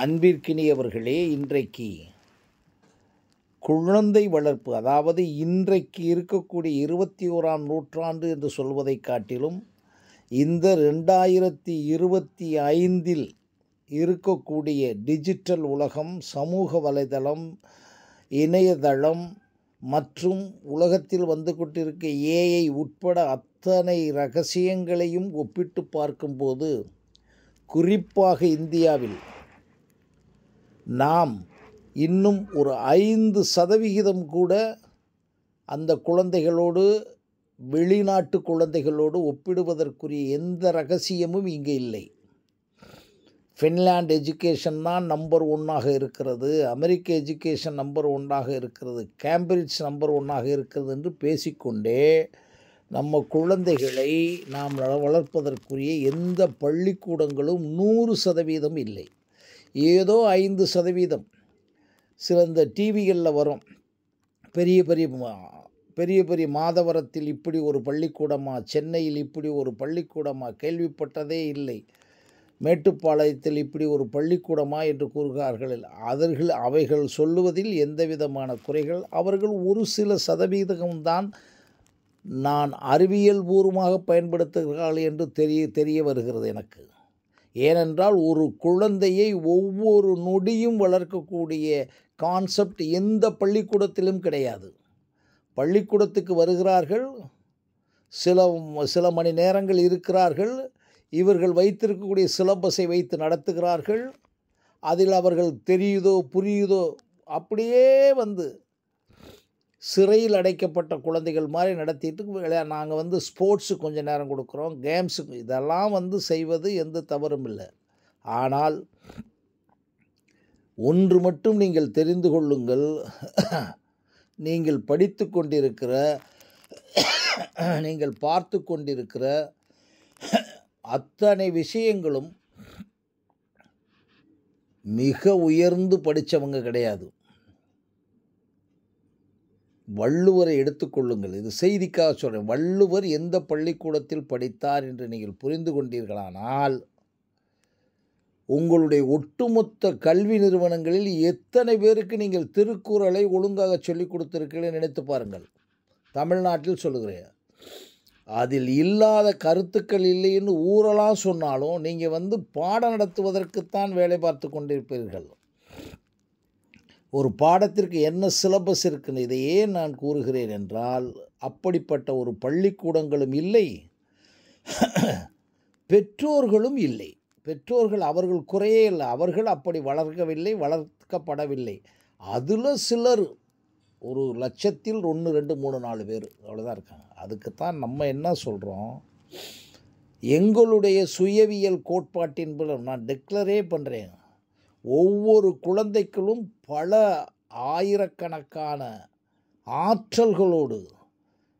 அன்பிற்கினியவர்களே, இன்றைக்கு குழந்தை வளர்ப்பு, அதாவது இன்றைக்கு இருக்கக்கூடிய 21ஆம் நூற்றாண்டு என்று சொல்வதை காட்டிலும் இந்த 2025இல் இருக்கக்கூடிய டிஜிட்டல் உலகம், சமூக வலைதளம், இணையதளம் மற்றும் உலகத்தில் வந்து கொண்டிருக்க ஏஐ உட்பட அத்தனை ரகசியங்களையும் ஒப்பிட்டு பார்க்கும்போது, குறிப்பாக இந்தியாவில் நாம் இன்னும் ஒரு 5% கூட அந்த குழந்தைகளோடு, வெளிநாட்டு குழந்தைகளோடு ஒப்பிடுவதற்குரிய எந்த ரகசியமும் இங்கே இல்லை. ஃபின்லாண்ட் எஜுகேஷன் தான் நம்பர் 1ஆக இருக்கிறது, அமெரிக்க எஜுகேஷன் நம்பர் 1ஆக இருக்கிறது, கேம்பிரிட்ஜ் நம்பர் 1ஆக இருக்கிறது என்று பேசிக்கொண்டே நம்ம குழந்தைகளை நாம் வளர்ப்பதற்குரிய எந்த பள்ளிக்கூடங்களும் 100% இல்லை. ஏதோ 5%. சில இந்த டிவிகளில் வரும், பெரிய பெரிய மாதவரத்தில் இப்படி ஒரு பள்ளிக்கூடமா, சென்னையில் இப்படி ஒரு பள்ளிக்கூடமா, கேள்விப்பட்டதே இல்லை, மேட்டுப்பாளையத்தில் இப்படி ஒரு பள்ளிக்கூடமா என்று கூறுகிறார்கள். அவைகள் சொல்லுவதில் எந்த விதமான குறைகள், அவர்கள் ஒரு சில சதவீதம்தான் நான் அறிவியல் பூர்வமாக பயன்படுத்துகிறார்கள் என்று தெரிய வருகிறது எனக்கு. ஏனென்றால் ஒரு குழந்தையை ஒவ்வொரு நொடியும் வளர்க்கக்கூடிய கான்செப்ட் எந்த பள்ளிக்கூடத்திலும் கிடையாது. பள்ளிக்கூடத்துக்கு வருகிறார்கள், சில மணி நேரங்கள் இருக்கிறார்கள், இவர்கள் வைத்திருக்கக்கூடிய சிலபஸை வைத்து நடத்துகிறார்கள். அதில் அவர்கள் தெரியுதோ புரியுதோ அப்படியே வந்து சிறையில் அடைக்கப்பட்ட குழந்தைகள் மாதிரி நடத்திட்டு நாங்கள் ஸ்போர்ட்ஸு கொஞ்சம் நேரம் கொடுக்குறோம், கேம்ஸுக்கு, இதெல்லாம் செய்வது எந்த தவறும் இல்லை. ஆனால் ஒன்று மட்டும் நீங்கள் தெரிந்து கொள்ளுங்கள், நீங்கள் படித்து கொண்டிருக்கிற, நீங்கள் பார்த்து கொண்டிருக்கிற அத்தனை விஷயங்களும் மிக உயர்ந்து படித்தவங்க கிடையாது. வள்ளுவரை எடுத்துக்கொள்ளுங்கள், இது செய்திக்காக சொல்கிறேன். வள்ளுவர் எந்த பள்ளிக்கூடத்தில் படித்தார் என்று நீங்கள் புரிந்து கொண்டீர்களானால், உங்களுடைய ஒட்டுமொத்த கல்வி நிறுவனங்களில் எத்தனை பேருக்கு நீங்கள் திருக்குறளை ஒழுங்காக சொல்லிக் கொடுத்திருக்கீர்கள் நினைத்து பாருங்கள். தமிழ்நாட்டில் சொல்லுகிறேன், அதில் இல்லாத கருத்துக்கள் இல்லைன்னு ஊரெல்லாம் சொன்னாலும் நீங்கள் பாடம் நடத்துவதற்குத்தான் வேலை பார்த்து கொண்டிருப்பீர்கள். ஒரு பாடத்திற்கு என்ன சிலபஸ் இருக்குன்னு இதை ஏன் நான் கூறுகிறேன் என்றால், அப்படிப்பட்ட ஒரு பள்ளிக்கூடங்களும் இல்லை, பெற்றோர்களும் இல்லை. பெற்றோர்கள் அவர்கள் குறையே இல்லை, அவர்கள் அப்படி வளர்க்கப்படவில்லை. அதில் சிலர் ஒரு லட்சத்தில் 1, 2, 3, 4 பேர் அவ்வளோதான் இருக்காங்க. அதுக்குத்தான் நம்ம என்ன சொல்கிறோம், எங்களுடைய சுயவியல் கோட்பாட்டின்படி நான் டிக்ளரே பண்ணுறேன், ஒவ்வொரு குழந்தைகளும் பல ஆயிரக்கணக்கான ஆற்றல்களோடு,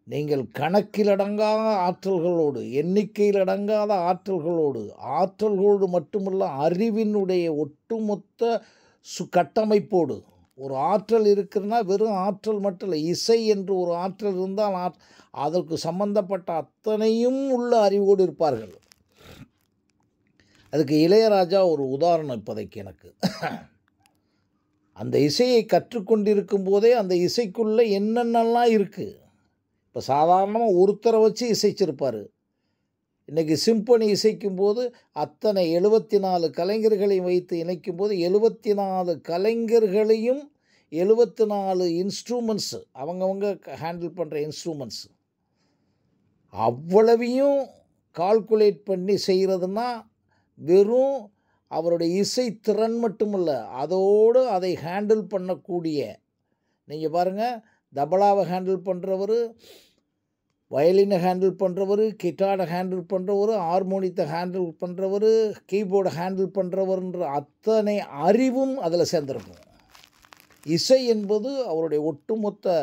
நீங்கள் கணக்கிலடங்காத ஆற்றல்களோடு, எண்ணிக்கையில் அடங்காத ஆற்றல்களோடு மட்டுமல்ல, அறிவினுடைய ஒட்டுமொத்த கட்டமைப்போடு ஒரு ஆற்றல் இருக்குதுன்னா, வெறும் ஆற்றல் மட்டும் இல்லை, இசை என்று ஒரு ஆற்றல் இருந்தால் அதற்கு சம்பந்தப்பட்ட அத்தனையும் உள்ள அறிவோடு இருப்பார்கள். அதுக்கு இளையராஜா ஒரு உதாரணம் இப்போதைக்கு எனக்கு. அந்த இசையை கற்றுக்கொண்டிருக்கும் போதே அந்த இசைக்குள்ளே என்னென்னலாம் இருக்குது. இப்போ சாதாரணமாக ஒருத்தரை வச்சு இசைச்சிருப்பார். இன்றைக்கி சிம்பனி இசைக்கும்போது அத்தனை 74 கலைஞர்களையும் வைத்து இணைக்கும்போது 74 கலைஞர்களையும் 74 இன்ஸ்ட்ருமெண்ட்ஸ், அவங்கவுங்க ஹேண்டில் பண்ணுற இன்ஸ்ட்ருமெண்ட்ஸ் அவ்வளவையும் கால்குலேட் பண்ணி செய்கிறதுனா வெறும் அவருடைய இசை திறன் மட்டுமல்ல, அதோடு அதை ஹேண்டில் பண்ணக்கூடிய, நீங்கள் பாருங்கள், தபலாவை ஹேண்டில் பண்ணுறவர், வயலினை ஹேண்டில் பண்ணுறவர், கிட்டாரை ஹேண்டில் பண்ணுறவர், ஹார்மோனியத்தை ஹேண்டில் பண்ணுறவர், கீபோர்டை ஹேண்டில் பண்ணுறவர்ன்ற அத்தனை அறிவும் அதில் சேர்ந்துருக்கும். இசை என்பது அவருடைய ஒட்டுமொத்த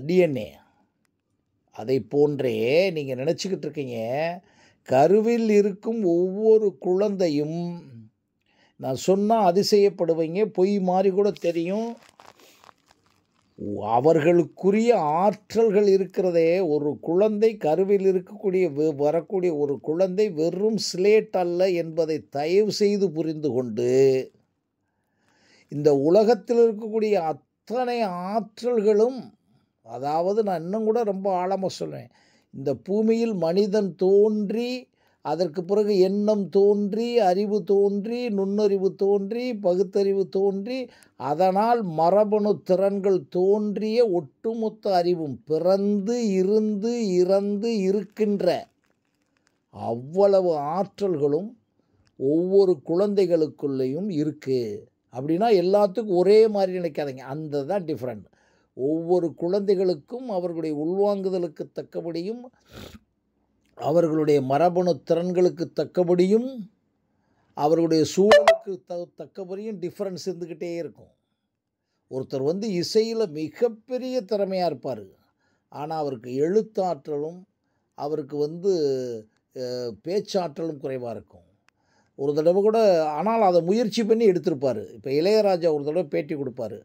டிஎன்ஏ. அதை போன்றே நீங்கள் நினச்சிக்கிட்டு இருக்கீங்க, கருவில் இருக்கும் ஒவ்வொரு குழந்தையும், நான் சொன்னால் அதிசயப்படுவீங்க, பொய் மாதிரி கூட தெரியும், அவர்களுக்குரிய ஆற்றல்கள் இருக்கிறதே. ஒரு குழந்தை கருவில் இருக்கக்கூடிய வரக்கூடிய ஒரு குழந்தை வெறும் ஸ்லேட் அல்ல என்பதை தயவு செய்து புரிந்து கொண்டு இந்த உலகத்தில் இருக்கக்கூடிய அத்தனை ஆற்றல்களும், அதாவது நான் இன்னும் கூட ரொம்ப ஆழமாக சொல்வேன், இந்த பூமியில் மனிதன் தோன்றி அதற்கு பிறகு எண்ணம் தோன்றி, அறிவு தோன்றி, நுண்ணறிவு தோன்றி, பகுத்தறிவு தோன்றி, அதனால் மரபணு திறன்கள் தோன்றிய ஒட்டுமொத்த அறிவும், பிறந்து இருந்து இறந்து இருக்கின்ற அவ்வளவு ஆற்றல்களும் ஒவ்வொரு குழந்தைகளுக்குள்ளேயும் இருக்குது. அப்படின்னா எல்லாத்துக்கும் ஒரே மாதிரி நினைக்காதீங்க, அந்த தான் டிஃப்ரெண்ட். ஒவ்வொரு குழந்தைகளுக்கும் அவர்களுடைய உள்வாங்குதலுக்கு தக்கபடியும், அவர்களுடைய மரபணு திறன்களுக்கு தக்கபடியும், அவர்களுடைய சூழலுக்கு தக்கபடியும் டிஃப்ரென்ஸ் இருந்துக்கிட்டே இருக்கும். ஒருத்தர் இசையில் மிகப்பெரிய திறமையாக இருப்பார், ஆனால் அவருக்கு எழுத்தாற்றலும் அவருக்கு பேச்சாற்றலும் குறைவாக இருக்கும். ஒரு தடவை கூட, ஆனால் அதை முயற்சி பண்ணி எடுத்திருப்பார். இப்போ இளையராஜா ஒரு தடவை பேட்டி கொடுப்பார்,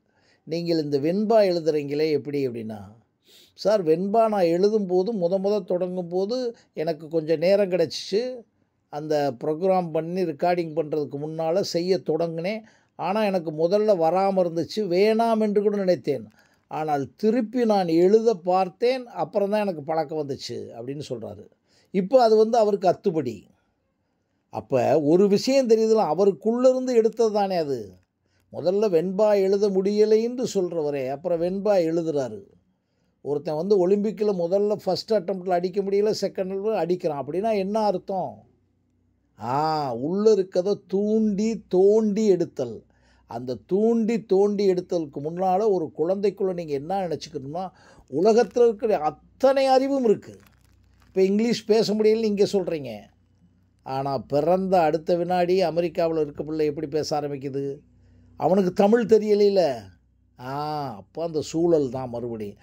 நீங்கள் இந்த வெண்பா எழுதுகிறீங்களே எப்படி அப்படின்னா, சார் வெண்பா நான் எழுதும்போது தொடங்கும் போது எனக்கு கொஞ்சம் நேரம் கிடச்சிச்சு, அந்த ப்ரோக்ராம் பண்ணி ரெக்கார்டிங் பண்ணுறதுக்கு முன்னால் செய்ய தொடங்கினேன். ஆனால் எனக்கு முதல்ல வராமல் இருந்துச்சு, வேணாம் என்று கூட நினைத்தேன். ஆனால் திருப்பி நான் எழுத பார்த்தேன், அப்புறம் தான் எனக்கு பழக்கம் வந்துச்சு அப்படின்னு சொல்கிறாரு. இப்போ அது அவருக்கு அத்துப்படி. அப்போ ஒரு விஷயம் தெரியுதுல, அவருக்குள்ளேருந்து எடுத்தது தானே அது. முதல்ல வெண்பா எழுத முடியலைன்னு சொல்கிறவரே அப்புறம் வெண்பா எழுதுகிறாரு. ஒருத்தன் ஒலிம்பிக்கில் முதல்ல ஃபஸ்ட் அட்டம்ப்டில் அடிக்க முடியல, செகண்ட் அடிக்கிறான். அப்படின்னா என்ன அர்த்தம்? உள்ளே இருக்கிறத தூண்டி தோண்டி எடுத்தல். அந்த தூண்டி தோண்டி எடுத்தலுக்கு முன்னால் ஒரு குழந்தைக்குள்ளே நீங்கள் என்ன நினச்சிக்கணும்னா, உலகத்தில் இருக்கிற அத்தனை அறிவும் இருக்குது. இப்போ இங்கிலீஷ் பேச முடியலன்னு இங்கே சொல்கிறீங்க, ஆனால் பிறந்த அடுத்த வினாடி அமெரிக்காவில் இருக்க பிள்ளை எப்படி பேச ஆரம்பிக்குது? அவனுக்கு தமிழ் தெரியல. அப்போ அந்த சூழல் தான் மறுபடியும்.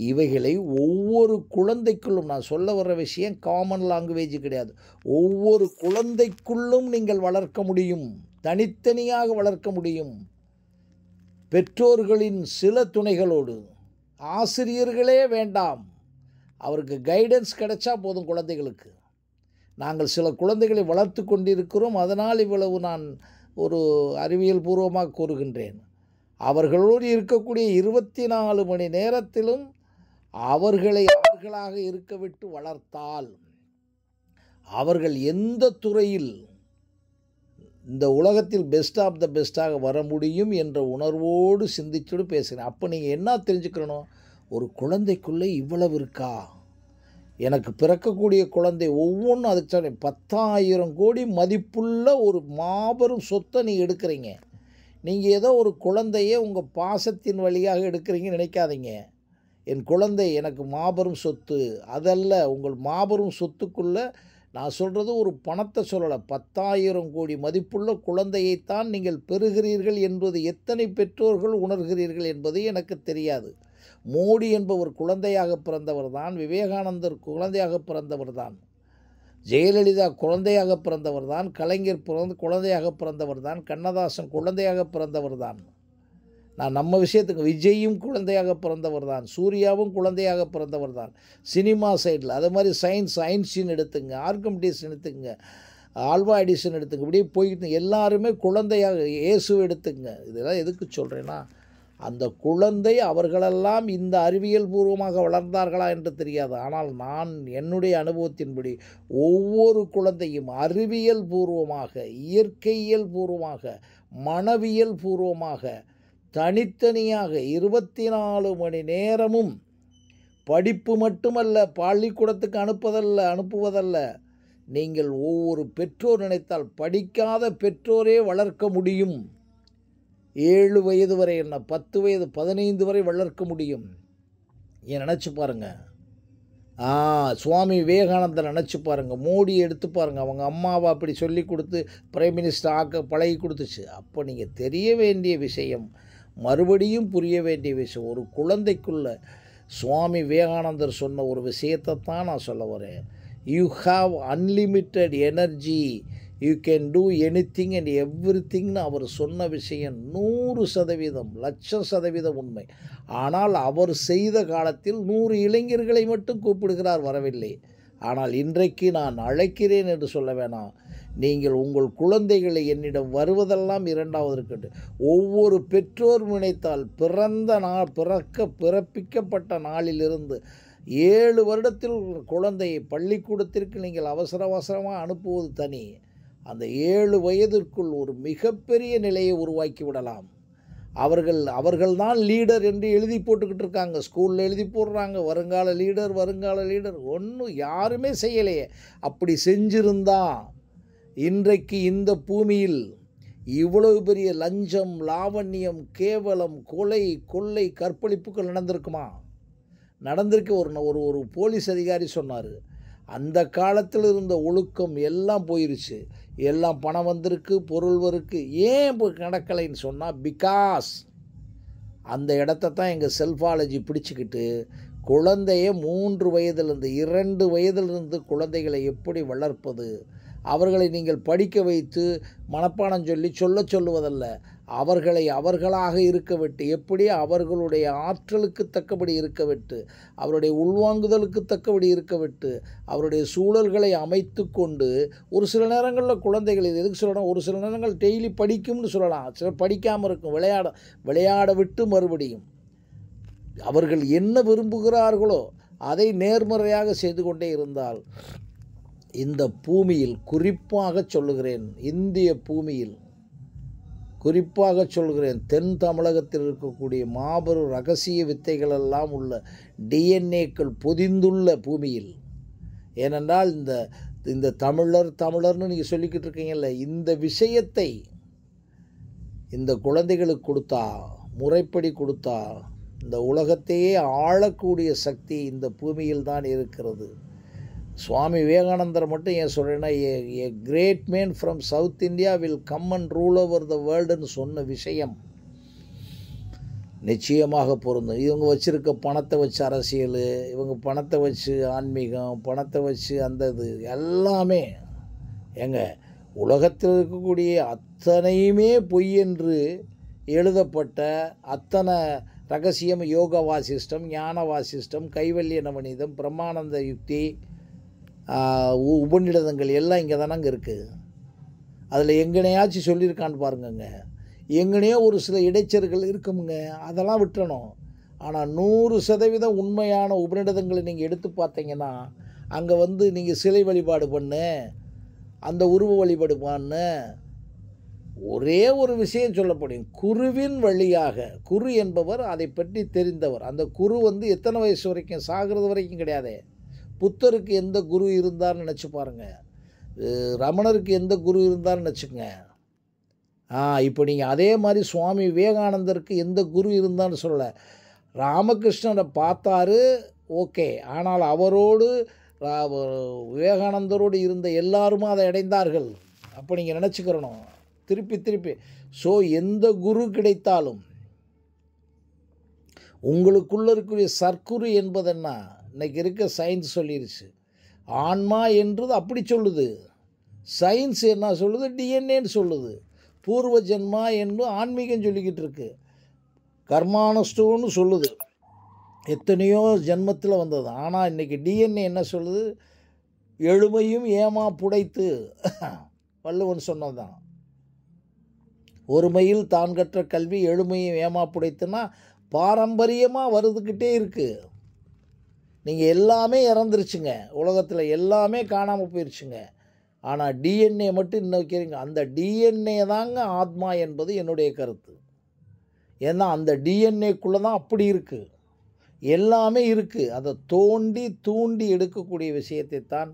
இவைகளை ஒவ்வொரு குழந்தைக்குள்ளும், நான் சொல்ல வர்ற விஷயம் காமன் லாங்குவேஜ் கிடையாது, ஒவ்வொரு குழந்தைக்குள்ளும் நீங்கள் வளர்க்க முடியும், தனித்தனியாக வளர்க்க முடியும். பெற்றோர்களின் சில துணைகளோடு, ஆசிரியர்களே வேண்டாம், அவருக்கு கைடன்ஸ் கிடைச்சா போதும். குழந்தைகளுக்கு நாங்கள் சில குழந்தைகளை வளர்த்து கொண்டிருக்கிறோம், அதனால் இவ்வளவு நான் ஒரு அறிவியல் பூர்வமாக கூறுகின்றேன். அவர்களோடு இருக்கக்கூடிய 24 மணி நேரத்திலும் அவர்களை அவர்களாக இருக்க விட்டு வளர்த்தால், அவர்கள் எந்த துறையில் இந்த உலகத்தில் பெஸ்ட் ஆஃப் த பெஸ்ட்டாக வர முடியும் என்ற உணர்வோடு சிந்திச்சுட்டு பேசுகிறேன். அப்போ நீங்கள் என்ன தெரிஞ்சுக்கணும்? ஒரு குழந்தைக்குள்ளே இவ்வளவு இருக்கா? எனக்கு பிறக்கக்கூடிய குழந்தை ஒவ்வொன்றும், அதுக்கு சொன்னேன், 10,000 கோடி மதிப்புள்ள ஒரு மாபெரும் சொத்தை நீங்கள் எடுக்கிறீங்க. நீங்கள் ஏதோ ஒரு குழந்தைய உங்கள் பாசத்தின் வழியாக எடுக்கிறீங்கன்னு நினைக்காதீங்க. என் குழந்தை எனக்கு மாபெரும் சொத்து, அதல்ல. உங்கள் மாபெரும் சொத்துக்குள்ளே நான் சொல்கிறது ஒரு பணத்தை சொல்லலை, 10,000 கோடி மதிப்புள்ள குழந்தையைத்தான் நீங்கள் பெறுகிறீர்கள் என்பது எத்தனை பெற்றோர்கள் உணர்கிறீர்கள் என்பது எனக்கு தெரியாது. மோடி என்பவர் குழந்தையாக பிறந்தவர் தான், விவேகானந்தர் குழந்தையாக பிறந்தவர் தான், ஜெயலலிதா குழந்தையாக பிறந்தவர் தான், கலைஞர் குழந்தையாக பிறந்தவர் தான், கண்ணதாசன் குழந்தையாக பிறந்தவர் தான். நான் நம்ம விஷயத்துக்கு விஜயும் குழந்தையாக பிறந்தவர் தான், சூர்யாவும் குழந்தையாக பிறந்தவர் தான். சினிமா சைடில் அது மாதிரி சயின்ஸ், ஐன்ஸ்டீன் எடுத்துங்க, ஆர்கமிடிஸ் எடுத்துங்க, ஆல்வா எடிசன் எடுத்துங்க, இப்படியே போய்கிட்டு எல்லாருமே குழந்தையாக, இயேசு எடுத்துங்க. இதெல்லாம் எதுக்கு சொல்கிறேன்னா, அந்த குழந்தை அவர்களெல்லாம் இந்த அறிவியல் பூர்வமாக வளர்ந்தார்களா என்று தெரியாது. ஆனால் நான் என்னுடைய அனுபவத்தின்படி ஒவ்வொரு குழந்தையும் அறிவியல் பூர்வமாக, இயற்கையியல் பூர்வமாக, மனவியல் பூர்வமாக, தனித்தனியாக 24 மணி நேரமும் படிப்பு மட்டுமல்ல, பள்ளிக்கூடத்துக்கு அனுப்புவதல்ல. நீங்கள் ஒவ்வொரு பெற்றோர் நினைத்தால் படிக்காத பெற்றோரே வளர்க்க முடியும். 7 வயது வரை, என்ன 10 வயது 15 வரை வளர்க்க முடியும். ஏன் நினச்சி பாருங்கள். சுவாமி விவேகானந்தர் நினச்சி பாருங்கள், மோடி எடுத்து பாருங்கள், அவங்க அம்மாவை அப்படி சொல்லி கொடுத்து பிரைம் மினிஸ்டர் ஆக்க பழகி கொடுத்துச்சு. அப்போ நீங்கள் தெரிய வேண்டிய விஷயம், மறுபடியும் புரிய வேண்டிய விஷயம், ஒரு குழந்தைக்குள்ள சுவாமி விவேகானந்தர் சொன்ன ஒரு விஷயத்தை தான் நான் சொல்ல வரேன். You have unlimited energy, you can do anything and எவ்ரிதிங்னு அவர் சொன்ன விஷயம் 100%, 1,00,000% உண்மை. ஆனால் அவர் செய்த காலத்தில் 100 இளைஞர்களை மட்டும் கூப்பிடுகிறார், வரவில்லை. ஆனால் இன்றைக்கு நான் அழைக்கிறேன் என்று சொல்ல வேணாம், நீங்கள் உங்கள் குழந்தைகளை என்னிடம் வருவதெல்லாம் இரண்டாவது இருக்கட்டும். ஒவ்வொரு பெற்றோர் நினைத்தால் பிறப்பிக்கப்பட்ட நாளிலிருந்து 7 வருடத்தில் குழந்தையை பள்ளிக்கூடத்திற்கு நீங்கள் அவசரமாக அனுப்புவது தனி. அந்த 7 வயதிற்குள் ஒரு மிகப்பெரிய நிலையை உருவாக்கி விடலாம். அவர்கள்தான் லீடர் என்று எழுதி போட்டுக்கிட்டு இருக்காங்க, ஸ்கூலில் எழுதி போடுறாங்க, வருங்கால லீடர். ஒன்றும் யாருமே செய்யலையே. அப்படி செஞ்சிருந்தா இன்றைக்கு இந்த பூமியில் இவ்வளவு பெரிய லஞ்சம், லாவண்யம், கேவலம், கொலை, கொள்ளை, கற்பழிப்புகள் நடந்திருக்குமா? நடந்திருக்கு. ஒரு போலீஸ் அதிகாரி சொன்னார், அந்த காலத்தில் இருந்த ஒழுக்கம் எல்லாம் போயிருச்சு, எல்லாம் பணம் வந்திருக்கு, பொருள் வருக்கு. ஏன் இப்போ நடக்கலைன்னு சொன்னால், பிகாஸ் அந்த இடத்த தான் எங்கள் செல்ஃபாலஜி பிடிச்சிக்கிட்டு குழந்தைய 3 வயதிலிருந்து 2 வயதிலிருந்து குழந்தைகளை எப்படி வளர்ப்பது, அவர்களை நீங்கள் படிக்க வைத்து மனப்பாடம் சொல்லுவதல்ல, அவர்களை அவர்களாக இருக்க விட்டு, எப்படி அவர்களுடைய ஆற்றலுக்கு தக்கபடி இருக்க விட்டு, அவருடைய உள்வாங்குதலுக்கு தக்கபடி இருக்க விட்டு, அவருடைய சூழல்களை அமைத்து கொண்டு, ஒரு சில நேரங்களில் குழந்தைகள் இது எதுக்கு சொல்லணும், ஒரு சில நேரங்கள் டெய்லி படிக்கும்னு சொல்லலாம், சிலர் படிக்காமல் இருக்கும், விளையாட விட்டு மறுபடியும் அவர்கள் என்ன விரும்புகிறார்களோ அதை நேர்மறையாக செய்து கொண்டே இருந்தால் இந்த பூமியில், குறிப்பாக சொல்லுகிறேன், இந்திய பூமியில் குறிப்பாக சொல்கிறேன், தென் தமிழகத்தில் இருக்கக்கூடிய மாபெரும் இரகசிய வித்தைகளெல்லாம் உள்ள டிஎன்ஏக்கள் பொதிந்துள்ள பூமியில். ஏனென்றால் இந்த தமிழர்னு நீங்கள் சொல்லிக்கிட்டு இருக்கீங்கல்ல, இந்த விஷயத்தை இந்த குழந்தைகளுக்கு கொடுத்தா, முறைப்படி கொடுத்தா, இந்த உலகத்தையே ஆளக்கூடிய சக்தி இந்த பூமியில் தான் இருக்கிறது. சுவாமி விவேகானந்தர் மட்டும் ஏன் சொல்கிறேன்னா, a great man from South India will come and rule over the வேர்ல்டுன்னு சொன்ன விஷயம் நிச்சயமாக பொருந்தும். இவங்க வச்சுருக்க பணத்தை வச்சு அரசியல், இவங்க பணத்தை வச்சு ஆன்மீகம், பணத்தை வச்சு அந்த இது எல்லாமே உலகத்தில் இருக்கக்கூடிய அத்தனையுமே பொய் என்று எழுதப்பட்ட அத்தனை ரகசியம், யோக வாசிஷ்டம், ஞான வாசிஷ்டம், கைவல்ய நவநீதம், பிரம்மானந்த யுக்தி, உபநிடதங்கள் எல்லாம் இங்கே தானங்க இருக்குது. அதில் எங்கனையாச்சும் சொல்லியிருக்கான்னு பாருங்கங்க. எங்கனையோ ஒரு சில இடைச்சர்கள் இருக்குமுங்க, அதெல்லாம் விட்டுறணும். ஆனால் 100% உண்மையான உபநிடதங்களை நீங்கள் எடுத்து பார்த்தீங்கன்னா, அங்கே நீங்கள் சிலை வழிபாடு பண்ணு, அந்த உருவ வழிபாடு பண்ணு, ஒரே ஒரு விஷயம் சொல்லப்படும், குருவின் வழியாக. குரு என்பவர் அதை பற்றி தெரிந்தவர். அந்த குரு எத்தனை வயசு வரைக்கும், சாகிறது வரைக்கும் கிடையாது. புத்தருக்கு எந்த குரு இருந்தார்னு நினச்சி பாருங்கள், ரமணருக்கு எந்த குரு இருந்தார்னு நினச்சிக்கங்க. இப்போ நீங்கள் அதே மாதிரி சுவாமி விவேகானந்தருக்கு எந்த குரு இருந்தான்னு சொல்லலை. ராமகிருஷ்ணனை பார்த்தாரு, ஓகே, ஆனால் அவரோடு விவேகானந்தரோடு இருந்த எல்லாருமே அதை அடைந்தார்கள். அப்போ நீங்கள் நினச்சிக்கிறணும் திருப்பி. ஸோ எந்த குரு கிடைத்தாலும் உங்களுக்குள்ள இருக்கக்கூடிய சர்க்குரு என்பது என்ன, இன்றைக்கி இருக்க சயின்ஸ் சொல்லிருச்சு. ஆன்மா என்றது அப்படி சொல்லுது, சயின்ஸ் என்ன சொல்லுது, டிஎன்ஏன்னு சொல்லுது. பூர்வ ஜென்மா என்று ஆன்மீகம் சொல்லிக்கிட்டு இருக்கு, கர்மானஸ்டோன்னு சொல்லுது, எத்தனையோ ஜென்மத்தில் வந்தது. ஆனால் இன்றைக்கி டிஎன்ஏ என்ன சொல்லுது, எழுமையும் ஏமா புடைத்து, வள்ளுவன் சொன்னதான். ஒருமையில் தான் கற்ற கல்வி எழுமையும் ஏமா புடைத்துனா பாரம்பரியமாக வருதுக்கிட்டே இருக்குது. நீங்கள் எல்லாமே இறந்துருச்சுங்க, உலகத்தில் எல்லாமே காணாமல் போயிடுச்சுங்க. ஆனால் டிஎன்ஏ மட்டும் இன்னும் வைக்கிறீங்க. அந்த டிஎன்ஏ தாங்க ஆத்மா என்பது என்னுடைய கருத்து. ஏன்னா அந்த டிஎன்ஏக்குள்ளே தான் அப்படி இருக்குது, எல்லாமே இருக்குது. அதை தூண்டி எடுக்கக்கூடிய விஷயத்தை தான்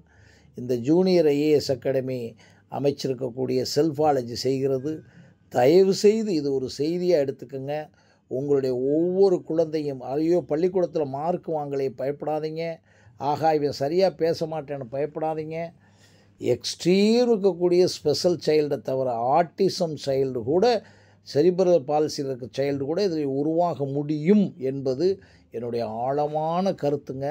இந்த ஜூனியர் ஐஏஎஸ் அகாடமி அமைச்சிருக்கக்கூடிய செல்ஃபாலஜி செய்கிறது. தயவு செய்து இது ஒரு செய்தியாக எடுத்துக்கோங்க. உங்களுடைய ஒவ்வொரு குழந்தையும், ஐயோ பள்ளிக்கூடத்தில் மார்க் வாங்கலையே பயப்படாதீங்க, ஆகா இவன் சரியாக பேச மாட்டேன்னு பயப்படாதீங்க. எக்ஸ்ட்ரீம் இருக்கக்கூடிய ஸ்பெஷல் சைல்டை தவிர ஆட்டிசம் சைல்டு கூட, செரிப்ரல் பால்சியில் இருக்க சைல்டு கூட இதில் உருவாக முடியும் என்பது என்னுடைய ஆழமான கருத்துங்க.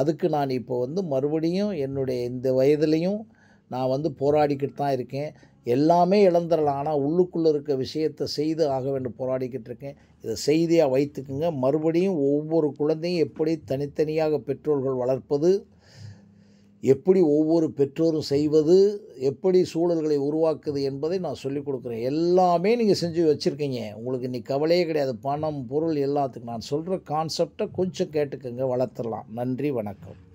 அதுக்கு நான் இப்போ மறுபடியும் என்னுடைய இந்த வயதுலேயும் நான் போராடிக்கிட்டு தான் இருக்கேன். எல்லாமே இழந்துடலாம், ஆனால் உள்ளுக்குள்ளே இருக்க விஷயத்தை செய்து ஆக வேண்டும் போராடிக்கிட்டு இருக்கேன். இதை செய்தியாக வைத்துக்குங்க. மறுபடியும் ஒவ்வொரு குழந்தையும் எப்படி தனித்தனியாக பெற்றோர்கள் வளர்ப்பது, எப்படி ஒவ்வொரு பெற்றோரும் செய்வது, எப்படி சூழல்களை உருவாக்குது என்பதை நான் சொல்லிக் கொடுக்குறேன். எல்லாமே நீங்கள் செஞ்சு வச்சுருக்கீங்க. உங்களுக்கு இன்றைக்கி கவலையே கிடையாது. பணம், பொருள் எல்லாத்துக்கும். நான் சொல்கிற கான்செப்டை கொஞ்சம் கேட்டுக்கங்க, வளர்த்துடலாம். நன்றி, வணக்கம்.